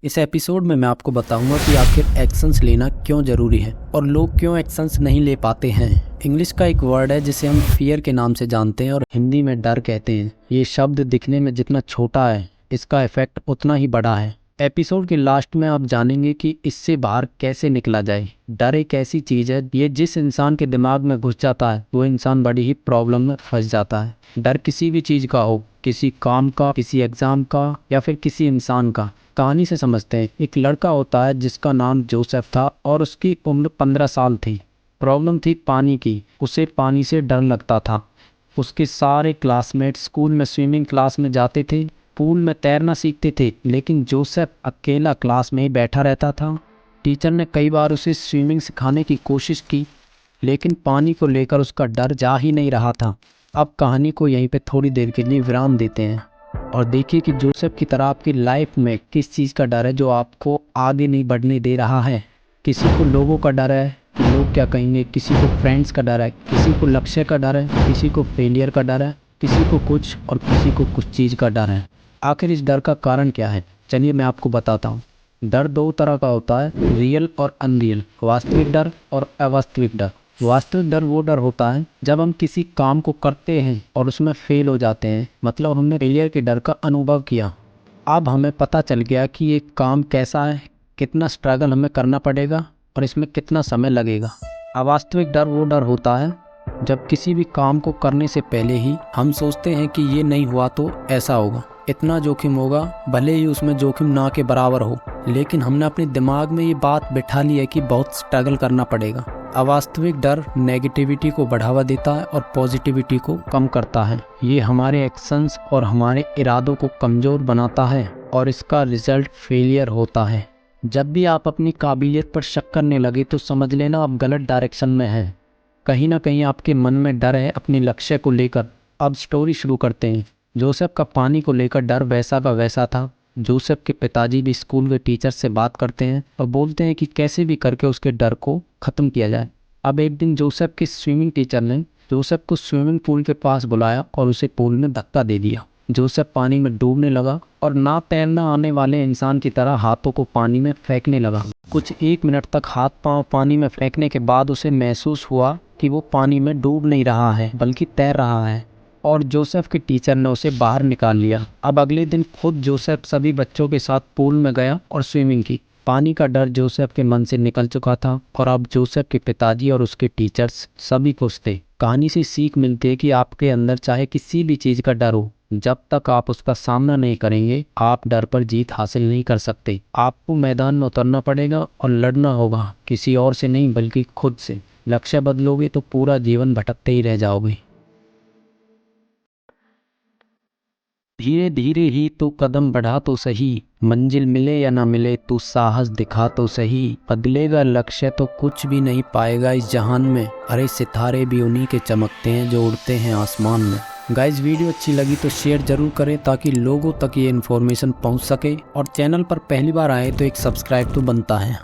इस एपिसोड में मैं आपको बताऊंगा कि आखिर एक्शंस लेना क्यों ज़रूरी है और लोग क्यों एक्शंस नहीं ले पाते हैं। इंग्लिश का एक वर्ड है जिसे हम फियर के नाम से जानते हैं और हिंदी में डर कहते हैं। ये शब्द दिखने में जितना छोटा है, इसका इफेक्ट उतना ही बड़ा है। एपिसोड के लास्ट में आप जानेंगे कि इससे बाहर कैसे निकला जाए। डर एक ऐसी चीज़ है, ये जिस इंसान के दिमाग में घुस जाता है वो इंसान बड़ी ही प्रॉब्लम में फंस जाता है। डर किसी भी चीज़ का हो, किसी काम का, किसी एग्ज़ाम का या फिर किसी इंसान का। कहानी से समझते हैं। एक लड़का होता है जिसका नाम जोसेफ था और उसकी उम्र 15 साल थी। प्रॉब्लम थी पानी की। उसे पानी से डर लगता था। उसके सारे क्लासमेट स्कूल में स्विमिंग क्लास में जाते थे, पूल में तैरना सीखते थे, लेकिन जोसेफ अकेला क्लास में ही बैठा रहता था। टीचर ने कई बार उसे स्विमिंग सिखाने की कोशिश की, लेकिन पानी को लेकर उसका डर जा ही नहीं रहा था। अब कहानी को यहीं पे थोड़ी देर के लिए विराम देते हैं और देखिए कि जोसेफ की तरह आपकी लाइफ में किस चीज़ का डर है जो आपको आगे नहीं बढ़ने दे रहा है। किसी को लोगों का डर है कि लोग क्या कहेंगे, किसी को फ्रेंड्स का डर है, किसी को लक्ष्य का डर है, किसी को फेलियर का डर है, किसी को कुछ और किसी को कुछ चीज़ का डर है। आखिर इस डर का कारण क्या है, चलिए मैं आपको बताता हूँ। डर दो तरह का होता है, रियल और अनरियल, वास्तविक डर और अवास्तविक डर। वास्तविक डर वो डर होता है जब हम किसी काम को करते हैं और उसमें फेल हो जाते हैं, मतलब हमने फेलियर के डर का अनुभव किया। अब हमें पता चल गया कि ये काम कैसा है, कितना स्ट्रगल हमें करना पड़ेगा और इसमें कितना समय लगेगा। अवास्तविक डर वो डर होता है जब किसी भी काम को करने से पहले ही हम सोचते हैं कि ये नहीं हुआ तो ऐसा होगा, इतना जोखिम होगा, भले ही उसमें जोखिम ना के बराबर हो, लेकिन हमने अपने दिमाग में ये बात बिठा ली है कि बहुत स्ट्रगल करना पड़ेगा। अवास्तविक डर नेगेटिविटी को बढ़ावा देता है और पॉजिटिविटी को कम करता है। ये हमारे एक्शंस और हमारे इरादों को कमज़ोर बनाता है और इसका रिजल्ट फेलियर होता है। जब भी आप अपनी काबिलियत पर शक करने लगे तो समझ लेना आप गलत डायरेक्शन में हैं। कहीं ना कहीं आपके मन में डर है अपने लक्ष्य को लेकर। अब स्टोरी शुरू करते हैं। जोसेफ का पानी को लेकर डर वैसा का वैसा था। जोसेफ के पिताजी भी स्कूल के टीचर से बात करते हैं और बोलते हैं कि कैसे भी करके उसके डर को ख़त्म किया जाए। अब एक दिन जोसेफ के स्विमिंग टीचर ने जोसेफ को स्विमिंग पूल के पास बुलाया और उसे पूल में धक्का दे दिया। जोसेफ पानी में डूबने लगा और ना तैरना आने वाले इंसान की तरह हाथों को पानी में फेंकने लगा। कुछ 1 मिनट तक हाथ पांव पानी में फेंकने के बाद उसे महसूस हुआ कि वो पानी में डूब नहीं रहा है बल्कि तैर रहा है और जोसेफ के टीचर ने उसे बाहर निकाल लिया। अब अगले दिन खुद जोसेफ सभी बच्चों के साथ पूल में गया और स्विमिंग की। पानी का डर जोसेफ के मन से निकल चुका था और अब जोसेफ के पिताजी और उसके टीचर्स सभी खुश थे। कहानी से सीख मिलती है कि आपके अंदर चाहे किसी भी चीज़ का डर हो, जब तक आप उसका सामना नहीं करेंगे आप डर पर जीत हासिल नहीं कर सकते। आपको मैदान में उतरना पड़ेगा और लड़ना होगा, किसी और से नहीं बल्कि खुद से। लक्ष्य बदलोगे तो पूरा जीवन भटकते ही रह जाओगे। धीरे धीरे ही तू कदम बढ़ा तो सही, मंजिल मिले या ना मिले तू साहस दिखा तो सही। बदलेगा लक्ष्य तो कुछ भी नहीं पाएगा इस जहान में, अरे सितारे भी उन्हीं के चमकते हैं जो उड़ते हैं आसमान में। गाइज वीडियो अच्छी लगी तो शेयर जरूर करें ताकि लोगों तक ये इन्फॉर्मेशन पहुंच सके और चैनल पर पहली बार आए तो एक सब्सक्राइब तो बनता है।